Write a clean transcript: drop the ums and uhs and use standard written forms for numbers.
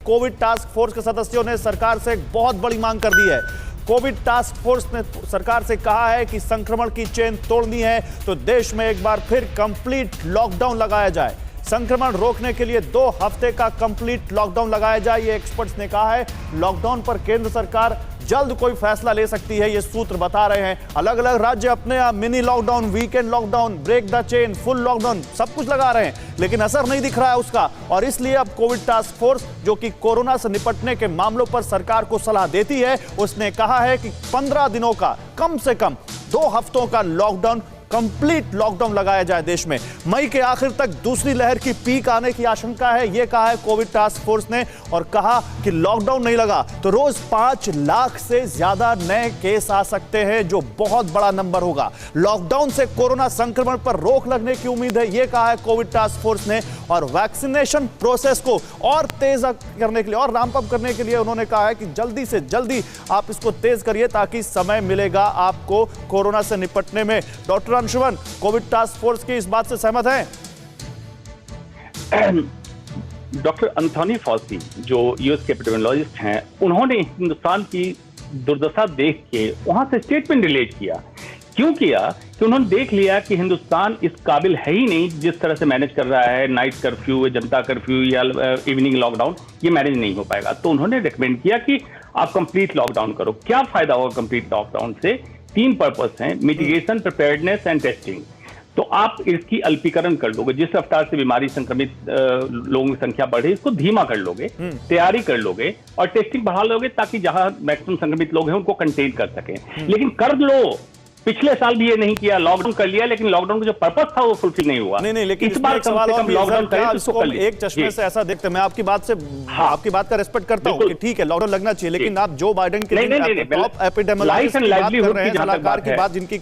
Covid task force के सदस्यों ने सरकार से एक बहुत बड़ी मांग कर दी है। कोविड टास्क फोर्स ने सरकार से कहा है कि संक्रमण की चेन तोड़नी है तो देश में एक बार फिर कंप्लीट लॉकडाउन लगाया जाए। संक्रमण रोकने के लिए 2 हफ्ते का कंप्लीट लॉकडाउन लगाया जाए, ये एक्सपर्ट्स ने कहा है। लॉकडाउन पर केंद्र सरकार जल्द कोई फैसला ले सकती है, ये सूत्र बता रहे हैं। अलग अलग राज्य अपने यहाँ mini lockdown, weekend lockdown, break the chain, full lockdown सब कुछ लगा रहे हैं, लेकिन असर नहीं दिख रहा है उसका। और इसलिए अब कोविड टास्क फोर्स जो कि कोरोना से निपटने के मामलों पर सरकार को सलाह देती है, उसने कहा है कि 15 दिनों का, कम से कम 2 हफ्तों का लॉकडाउन, कंप्लीट लॉकडाउन लगाया जाए देश में। मई के आखिर तक दूसरी लहर की पीक आने की आशंका है, यह कहा है कोविड टास्क फोर्स ने। और कहा कि लॉकडाउन नहीं लगा तो रोज 5 लाख से ज्यादा नए केस आ सकते हैं, जो बहुत बड़ा नंबर होगा। लॉकडाउन से कोरोना संक्रमण पर रोक लगने की उम्मीद है, यह कहा है कोविड टास्क फोर्स ने। और वैक्सीनेशन प्रोसेस को और तेज करने के लिए और रैंप अप करने के लिए उन्होंने कहा है कि जल्दी से जल्दी आप इसको तेज करिए ताकि समय मिलेगा आपको कोरोना से निपटने में। Doctor Anshuman, Covid task force की इस बात से सहमत हैं? डॉक्टर एंथोनी फॉसी जो यूएस के एपिडेमियोलॉजिस्ट हैं, उन्होंने हिंदुस्तान की दुर्दशा देख के वहां से स्टेटमेंट रिलीज किया। क्यों किया? कि उन्होंने देख लिया कि हिंदुस्तान इस काबिल है ही नहीं, जिस तरह से मैनेज कर रहा है नाइट कर्फ्यू, जनता कर्फ्यू या इवनिंग लॉकडाउन, ये मैनेज नहीं हो पाएगा। तो उन्होंने रिकमेंड किया कि आप कंप्लीट लॉकडाउन करो। क्या फायदा होगा कंप्लीट लॉकडाउन से? 3 पर्पस हैं, मिटिगेशन, प्रिपेयर्डनेस एंड टेस्टिंग। तो आप इसकी अल्पीकरण कर लोगे, जिस रफ्तार से बीमारी संक्रमित लोगों की संख्या बढ़े, इसको धीमा कर लोगे, तैयारी कर लोगे और टेस्टिंग बढ़ा लोगे ताकि जहां मैक्सिमम संक्रमित लोग हैं उनको कंटेन कर सकें। लेकिन कर लो, पिछले साल भी ये नहीं किया, लॉकडाउन कर लिया, लेकिन लॉकडाउन का जो पर्पस था वो फुलफिल नहीं हुआ। नहीं, लेकिन इस बार सवाल और लॉकडाउन एक चश्मे से ऐसा देखते हैं। मैं आपकी बात से आपकी बात का रिस्पेक्ट करता हूं कि ठीक है लॉकडाउन लगना चाहिए, लेकिन आप जो बाइडेन के टॉप एपिडेमियोलॉजिस्ट की बात कर रहे हैं, सलाहकार की बात जिनकी